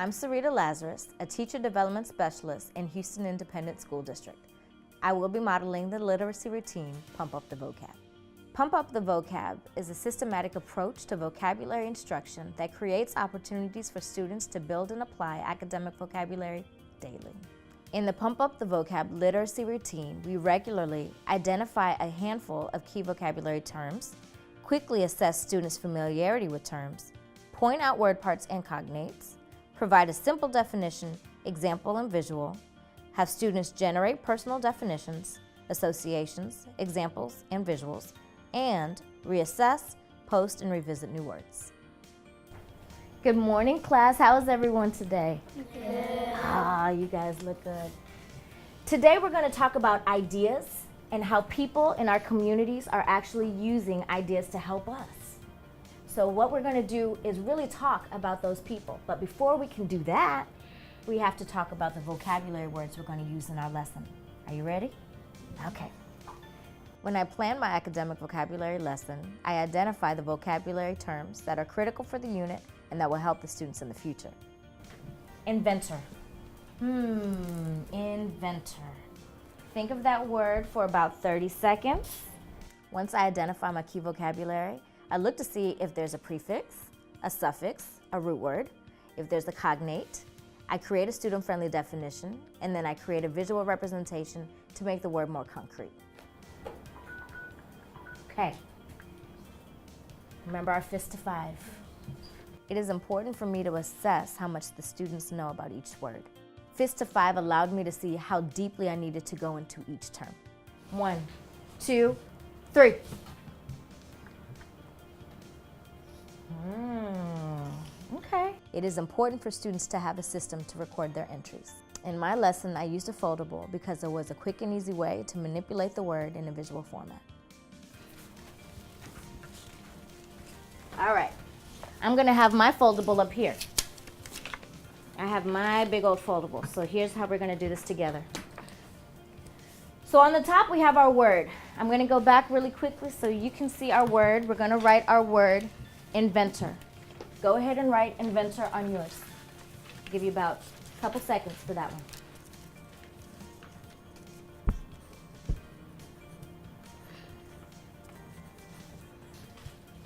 I'm Sarita Lazarus, a teacher development specialist in Houston Independent School District. I will be modeling the literacy routine, Pump Up the Vocab. Pump Up the Vocab is a systematic approach to vocabulary instruction that creates opportunities for students to build and apply academic vocabulary daily. In the Pump Up the Vocab literacy routine, we regularly identify a handful of key vocabulary terms, quickly assess students' familiarity with terms, point out word parts and cognates, provide a simple definition, example, and visual, have students generate personal definitions, associations, examples, and visuals, and reassess, post, and revisit new words. Good morning, class. How is everyone today? Good. You guys look good. Today we're going to talk about ideas and how people in our communities are actually using ideas to help us. So what we're going to do is really talk about those people. But before we can do that, we have to talk about the vocabulary words we're going to use in our lesson. Are you ready? Okay. When I plan my academic vocabulary lesson, I identify the vocabulary terms that are critical for the unit and that will help the students in the future. Inventor. Inventor. Think of that word for about 30 seconds. Once I identify my key vocabulary, I look to see if there's a prefix, a suffix, a root word. If there's a cognate, I create a student-friendly definition, and then I create a visual representation to make the word more concrete. Okay. Remember our fist to 5. It is important for me to assess how much the students know about each word. Fist to 5 allowed me to see how deeply I needed to go into each term. 1, 2, 3. Okay. It is important for students to have a system to record their entries. In my lesson, I used a foldable because it was a quick and easy way to manipulate the word in a visual format. All right. I'm going to have my foldable up here. I have my big old foldable. So here's how we're going to do this together. So on the top, we have our word. I'm going to go back really quickly so you can see our word. We're going to write our word, inventor. Go ahead and write inventor on yours. I'll give you about a couple seconds for that one.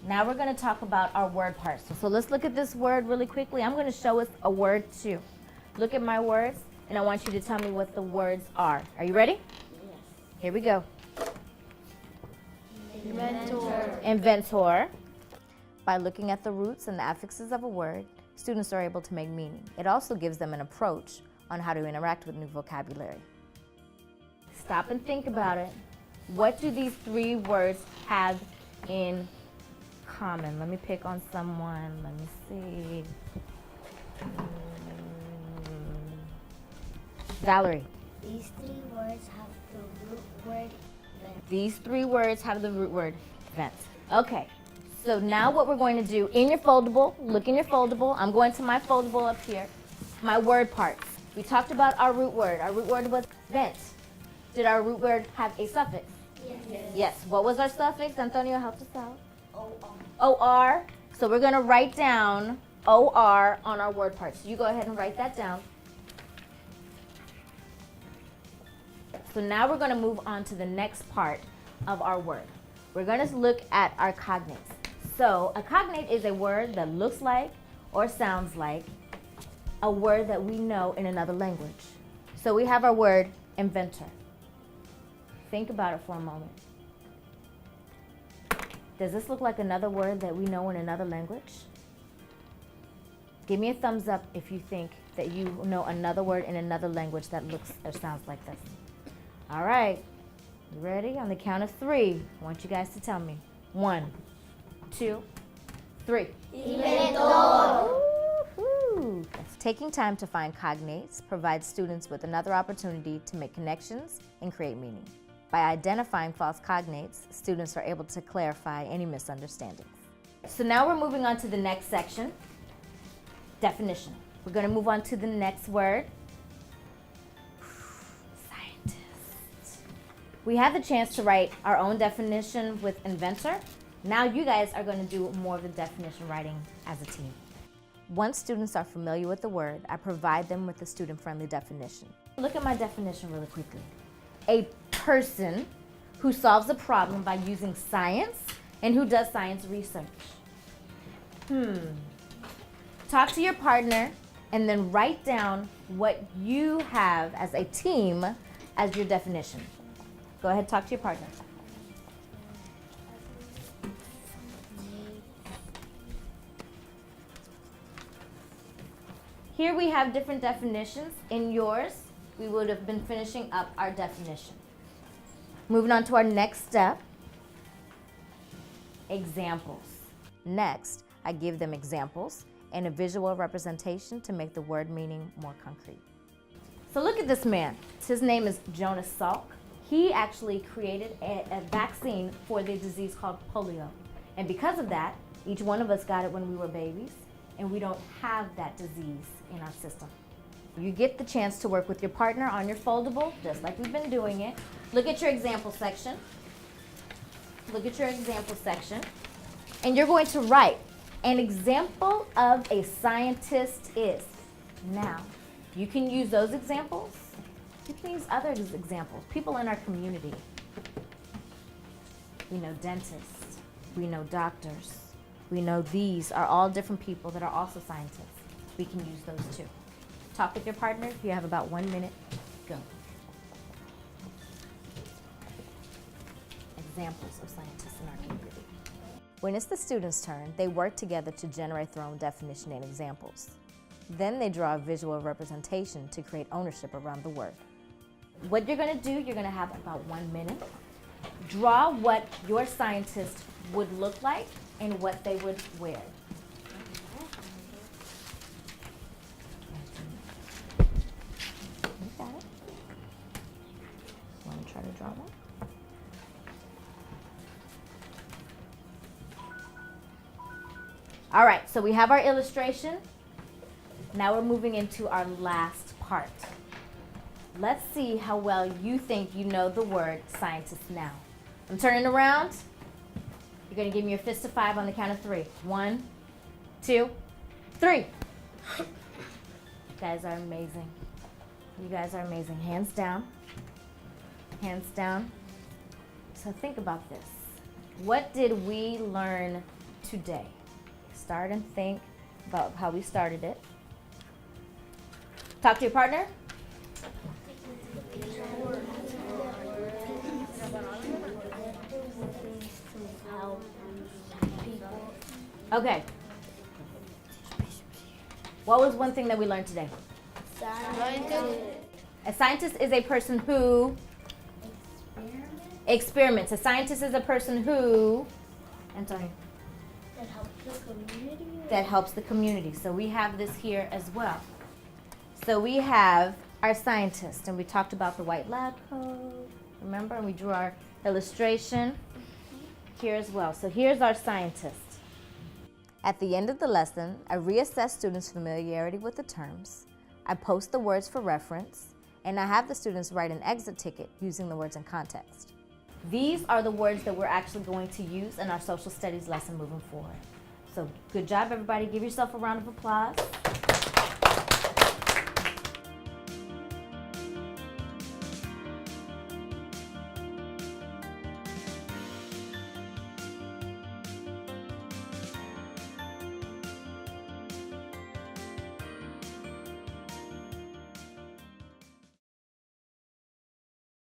Now we're going to talk about our word parts. So let's look at this word really quickly. I'm going to show us a word too. Look at my words, and I want you to tell me what the words are. Are you ready? Yes. Here we go. Inventor. Inventor. By looking at the roots and the affixes of a word, students are able to make meaning. It also gives them an approach on how to interact with new vocabulary. Stop and think about it. What do these 3 words have in common? Let me pick on someone. Let me see. Valerie. These 3 words have the root word vent. These 3 words have the root word vent. Okay. So now what we're going to do, in your foldable, look in your foldable. I'm going to my foldable up here. My word parts. We talked about our root word. Our root word was vent. Did our root word have a suffix? Yes. Yes. What was our suffix? Antonio, help us out. O-R. O-R. So we're going to write down O-R on our word parts. So you go ahead and write that down. So now we're going to move on to the next part of our word. We're going to look at our cognates. So a cognate is a word that looks like or sounds like a word that we know in another language. So we have our word inventor. Think about it for a moment. Does this look like another word that we know in another language? Give me a thumbs up if you think that you know another word in another language that looks or sounds like this. All right. You ready? On the count of 3, I want you guys to tell me. 1, 2, 3. Inventor. Woo-hoo. Taking time to find cognates provides students with another opportunity to make connections and create meaning. By identifying false cognates, students are able to clarify any misunderstandings. So now we're moving on to the next section, definition. We're going to move on to the next word, scientist. We had the chance to write our own definition with inventor. Now you guys are going to do more of the definition writing as a team. Once students are familiar with the word, I provide them with a student-friendly definition. Look at my definition really quickly. A person who solves a problem by using science and who does science research. Talk to your partner and then write down what you have as a team as your definition. Go ahead, talk to your partner. Here we have different definitions. In yours, we would have been finishing up our definition. Moving on to our next step, examples. Next, I give them examples and a visual representation to make the word meaning more concrete. So look at this man. His name is Jonas Salk. He actually created a vaccine for the disease called polio. And because of that, each one of us got it when we were babies, and we don't have that disease in our system. You get the chance to work with your partner on your foldable, just like we've been doing it. Look at your example section. Look at your example section. And you're going to write, an example of a scientist is. Now, you can use those examples. You can use other examples. People in our community. We know dentists. We know doctors. We know these are all different people that are also scientists. We can use those too. Talk with your partner. You have about 1 minute. Go. Examples of scientists in our community. When it's the students' turn, they work together to generate their own definition and examples. Then they draw a visual representation to create ownership around the word. What you're going to do, you're going to have about 1 minute. Draw what your scientist would look like and what they would wear. You got it. Want to try to draw one? All right, so we have our illustration. Now we're moving into our last part. Let's see how well you think you know the word scientist now. I'm turning around. You're going to give me your fist of 5 on the count of 3. 1, 2, 3. You guys are amazing. You guys are amazing. Hands down. Hands down. So think about this. What did we learn today? Start and think about how we started it. Talk to your partner. Okay. What was one thing that we learned today? A scientist is a person who experiments. A scientist is a person who, Antonio, That helps the community. that helps the community. So we have this here as well. So we have our scientist, and we talked about the white lab coat, remember? And we drew our illustration here as well. So here's our scientist. At the end of the lesson, I reassess students' familiarity with the terms, I post the words for reference, and I have the students write an exit ticket using the words in context. These are the words that we're actually going to use in our social studies lesson moving forward. So good job, everybody. Give yourself a round of applause.